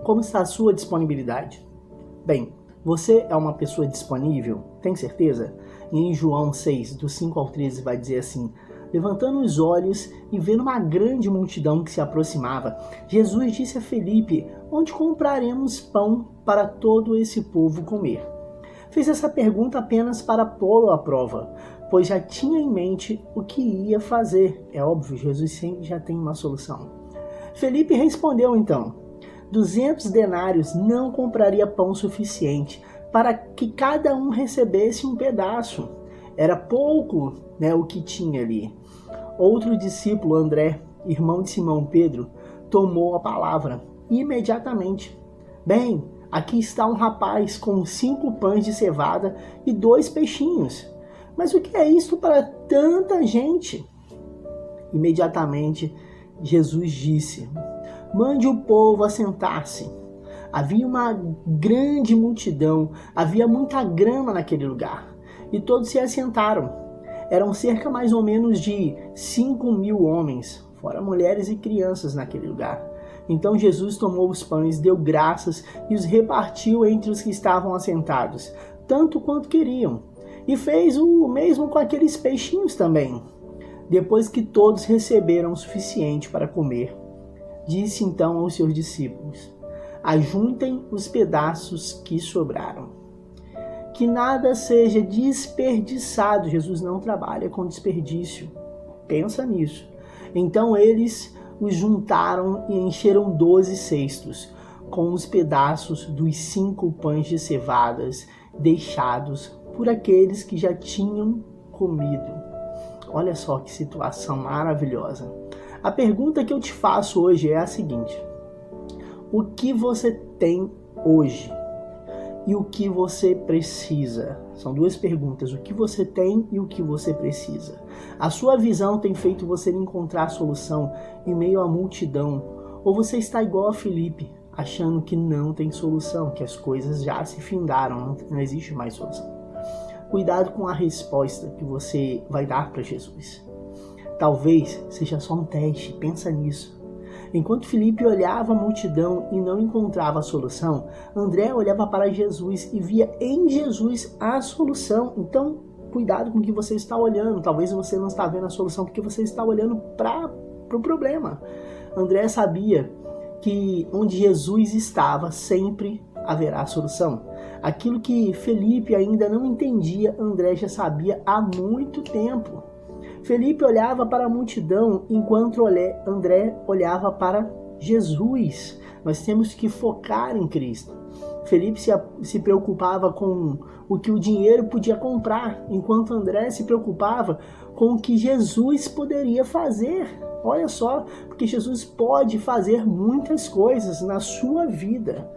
Como está a sua disponibilidade? Bem, você é uma pessoa disponível? Tem certeza? E em João 6, do 5 ao 13, vai dizer assim: levantando os olhos e vendo uma grande multidão que se aproximava, Jesus disse a Felipe: onde compraremos pão para todo esse povo comer? Fez essa pergunta apenas para pô-lo à prova, pois já tinha em mente o que ia fazer. É óbvio, Jesus sempre já tem uma solução. Felipe respondeu então: 200 denários não compraria pão suficiente para que cada um recebesse um pedaço. Era pouco, o que tinha ali. Outro discípulo, André, irmão de Simão Pedro, tomou a palavra imediatamente. Bem, aqui está um rapaz com 5 pães de cevada e 2 peixinhos. Mas o que é isto para tanta gente? Imediatamente, Jesus disse: mande o povo assentar-se. Havia uma grande multidão, havia muita grama naquele lugar, e todos se assentaram. Eram cerca mais ou menos de 5.000 homens, fora mulheres e crianças naquele lugar. Então Jesus tomou os pães, deu graças e os repartiu entre os que estavam assentados, tanto quanto queriam. E fez o mesmo com aqueles peixinhos também. Depois que todos receberam o suficiente para comer, disse então aos seus discípulos: ajuntem os pedaços que sobraram. Que nada seja desperdiçado. Jesus não trabalha com desperdício. Pensa nisso. Então eles os juntaram e encheram 12 cestos com os pedaços dos 5 pães de cevadas deixados por aqueles que já tinham comido. Olha só que situação maravilhosa. A pergunta que eu te faço hoje é a seguinte: o que você tem hoje? E o que você precisa? São 2 perguntas: o que você tem e o que você precisa. A sua visão tem feito você encontrar a solução em meio à multidão? Ou você está igual a Felipe, achando que não tem solução, que as coisas já se findaram, não existe mais solução? Cuidado com a resposta que você vai dar para Jesus. Talvez seja só um teste, pensa nisso. Enquanto Felipe olhava a multidão e não encontrava a solução, André olhava para Jesus e via em Jesus a solução. Então, cuidado com o que você está olhando. Talvez você não está vendo a solução porque você está olhando para o problema. André sabia que onde Jesus estava sempre haverá a solução. Aquilo que Felipe ainda não entendia, André já sabia há muito tempo. Felipe olhava para a multidão, enquanto André olhava para Jesus. Nós temos que focar em Cristo. Felipe se preocupava com o que o dinheiro podia comprar, enquanto André se preocupava com o que Jesus poderia fazer. Olha só, porque Jesus pode fazer muitas coisas na sua vida.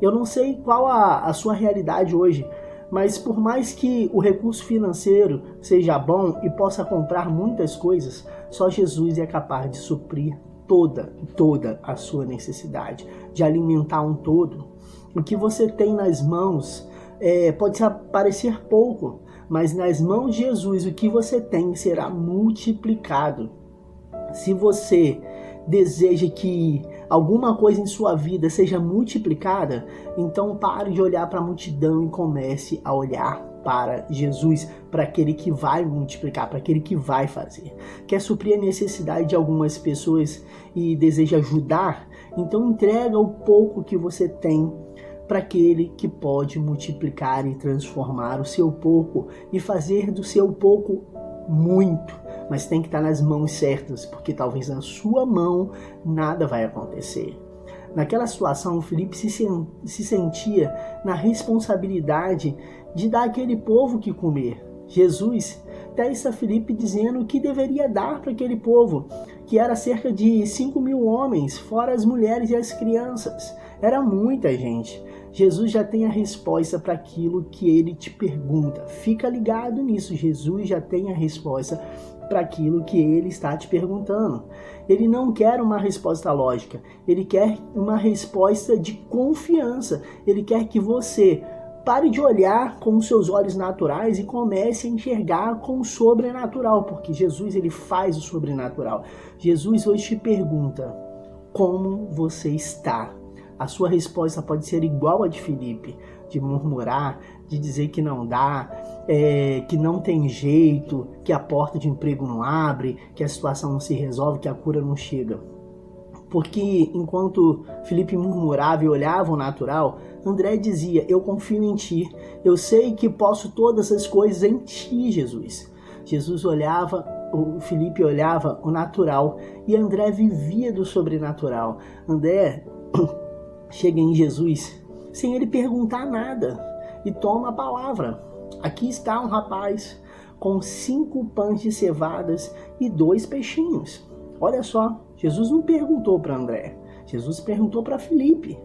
Eu não sei qual a sua realidade hoje, mas por mais que o recurso financeiro seja bom e possa comprar muitas coisas, só Jesus é capaz de suprir toda a sua necessidade, de alimentar um todo. O que você tem nas mãos pode parecer pouco, mas nas mãos de Jesus o que você tem será multiplicado. Se você deseja que alguma coisa em sua vida seja multiplicada, então pare de olhar para a multidão e comece a olhar para Jesus, para aquele que vai multiplicar, para aquele que vai fazer. Quer suprir a necessidade de algumas pessoas e deseja ajudar? Então entrega o pouco que você tem para aquele que pode multiplicar e transformar o seu pouco e fazer do seu pouco muito, mas tem que estar nas mãos certas, porque talvez na sua mão nada vai acontecer. Naquela situação, Felipe se sentia na responsabilidade de dar àquele povo que comer. Jesus testa Felipe dizendo o que deveria dar para aquele povo, que era cerca de 5.000 homens, fora as mulheres e as crianças. Era muita gente. Jesus já tem a resposta para aquilo que ele te pergunta. Fica ligado nisso, Jesus já tem a resposta para aquilo que ele está te perguntando. Ele não quer uma resposta lógica, ele quer uma resposta de confiança. Ele quer que você pare de olhar com os seus olhos naturais e comece a enxergar com o sobrenatural, porque Jesus ele faz o sobrenatural. Jesus hoje te pergunta: como você está? a sua resposta pode ser igual a de Filipe, de murmurar, de dizer que não dá, que não tem jeito, que a porta de emprego não abre, que a situação não se resolve, que a cura não chega. Porque enquanto Filipe murmurava e olhava o natural, André dizia: eu confio em ti, eu sei que posso todas as coisas em ti, Jesus. Filipe olhava o natural e André vivia do sobrenatural. André chega em Jesus sem ele perguntar nada e toma a palavra. Aqui está um rapaz com 5 pães de cevadas e 2 peixinhos. Olha só, Jesus não perguntou para André, Jesus perguntou para Filipe.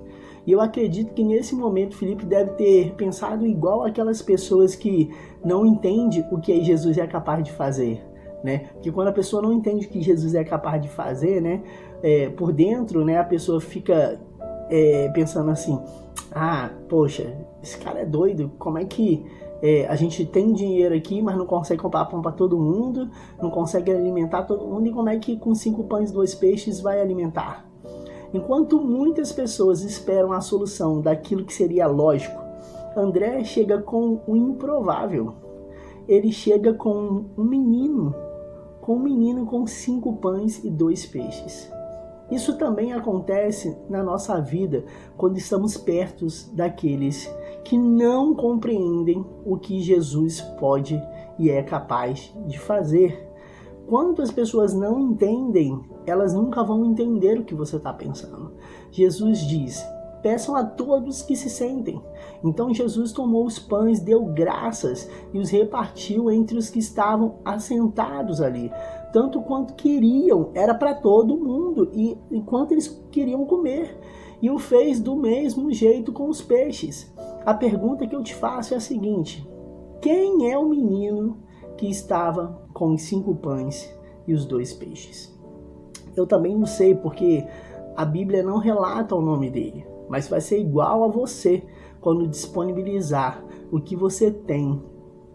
E eu acredito que nesse momento Filipe deve ter pensado igual aquelas pessoas que não entendem o que Jesus é capaz de fazer, né? Porque quando a pessoa não entende o que Jesus é capaz de fazer, né, por dentro, né, a pessoa fica pensando assim: ah, poxa, esse cara é doido, como é que a gente tem dinheiro aqui, mas não consegue comprar pão para todo mundo, não consegue alimentar todo mundo, e como é que com 5 pães e 2 peixes vai alimentar? Enquanto muitas pessoas esperam a solução daquilo que seria lógico, André chega com o improvável. Ele chega com um menino com 5 pães e 2 peixes. Isso também acontece na nossa vida quando estamos perto daqueles que não compreendem o que Jesus pode e é capaz de fazer. Quando as pessoas não entendem, elas nunca vão entender o que você está pensando. Jesus diz: peçam a todos que se sentem. Então Jesus tomou os pães, deu graças e os repartiu entre os que estavam assentados ali. Tanto quanto queriam, era para todo mundo, e enquanto eles queriam comer. E o fez do mesmo jeito com os peixes. A pergunta que eu te faço é a seguinte: quem é o menino que estava com os 5 pães e os 2 peixes? Eu também não sei, porque a Bíblia não relata o nome dele, mas vai ser igual a você quando disponibilizar o que você tem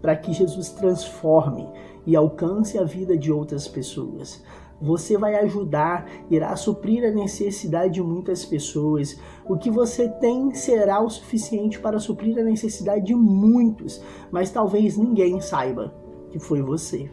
para que Jesus transforme e alcance a vida de outras pessoas. Você vai ajudar, irá suprir a necessidade de muitas pessoas. O que você tem será o suficiente para suprir a necessidade de muitos, mas talvez ninguém saiba que foi você.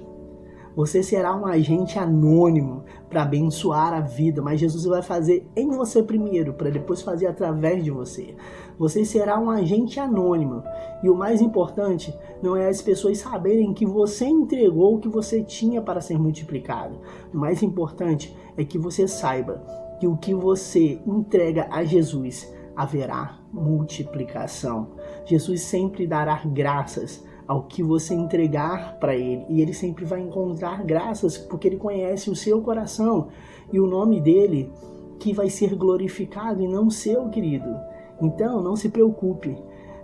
Você será um agente anônimo para abençoar a vida, mas Jesus vai fazer em você primeiro, para depois fazer através de você. Você será um agente anônimo. E o mais importante não é as pessoas saberem que você entregou o que você tinha para ser multiplicado. O mais importante é que você saiba que o que você entrega a Jesus haverá multiplicação. Jesus sempre dará graças ao que você entregar para ele, e ele sempre vai encontrar graças, porque ele conhece o seu coração e o nome dele que vai ser glorificado e não o seu, querido. Então não se preocupe.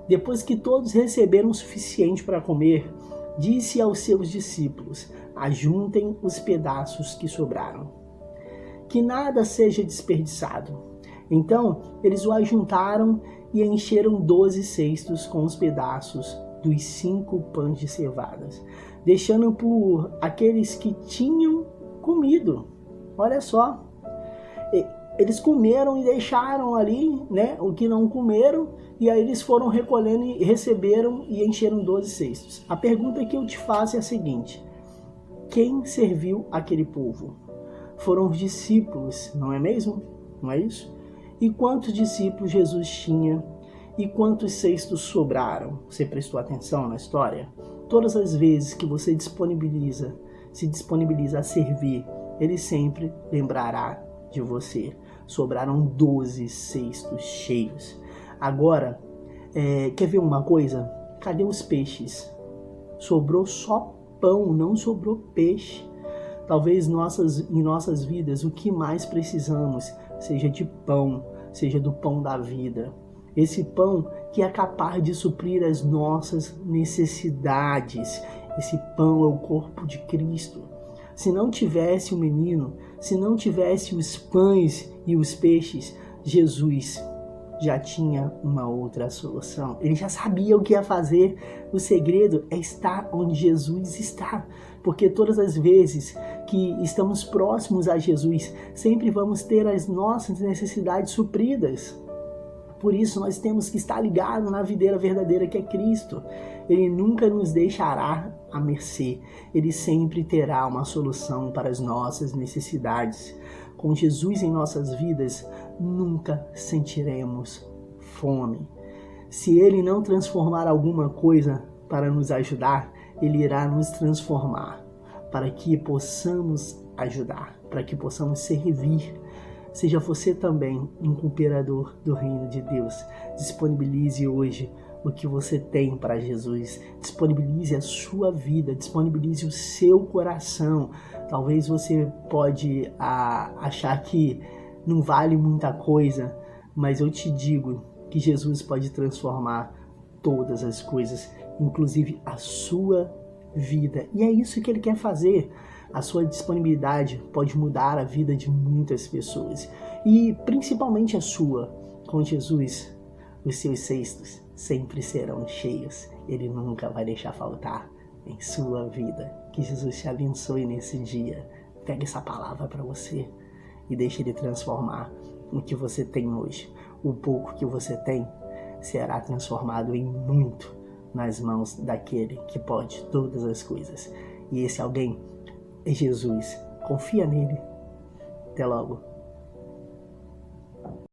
Depois que todos receberam o suficiente para comer, disse aos seus discípulos: ajuntem os pedaços que sobraram, que nada seja desperdiçado. Então eles o ajuntaram e encheram 12 cestos com os pedaços dos 5 pães de cevadas, deixando por aqueles que tinham comido. Olha só, eles comeram e deixaram ali, né, o que não comeram, e aí eles foram recolhendo e receberam e encheram 12 cestos. A pergunta que eu te faço é a seguinte: quem serviu aquele povo? Foram os discípulos, não é mesmo? Não é isso? E quantos discípulos Jesus tinha? E quantos cestos sobraram? Você prestou atenção na história? Todas as vezes que você se disponibiliza a servir, ele sempre lembrará de você. Sobraram 12 cestos cheios. Agora, quer ver uma coisa? Cadê os peixes? Sobrou só pão, não sobrou peixe. Talvez em nossas vidas o que mais precisamos seja de pão, seja do pão da vida. Esse pão que é capaz de suprir as nossas necessidades. Esse pão é o corpo de Cristo. Se não tivesse o menino, se não tivesse os pães e os peixes, Jesus já tinha uma outra solução. Ele já sabia o que ia fazer. O segredo é estar onde Jesus está. Porque todas as vezes que estamos próximos a Jesus, sempre vamos ter as nossas necessidades supridas. Por isso nós temos que estar ligados na videira verdadeira que é Cristo. Ele nunca nos deixará à mercê. Ele sempre terá uma solução para as nossas necessidades. Com Jesus em nossas vidas, nunca sentiremos fome. Se Ele não transformar alguma coisa para nos ajudar, Ele irá nos transformar para que possamos ajudar, para que possamos servir. Seja você também um cooperador do reino de Deus. Disponibilize hoje o que você tem para Jesus. Disponibilize a sua vida, disponibilize o seu coração. Talvez você pode achar que não vale muita coisa, mas eu te digo que Jesus pode transformar todas as coisas, inclusive a sua vida. E é isso que Ele quer fazer. A sua disponibilidade pode mudar a vida de muitas pessoas, e principalmente a sua. Com Jesus, os seus cestos sempre serão cheios. Ele nunca vai deixar faltar em sua vida. Que Jesus te abençoe nesse dia. Pega essa palavra para você e deixe Ele transformar o que você tem hoje. O pouco que você tem será transformado em muito nas mãos daquele que pode todas as coisas. E esse alguém é Jesus. Confia nele. Até logo.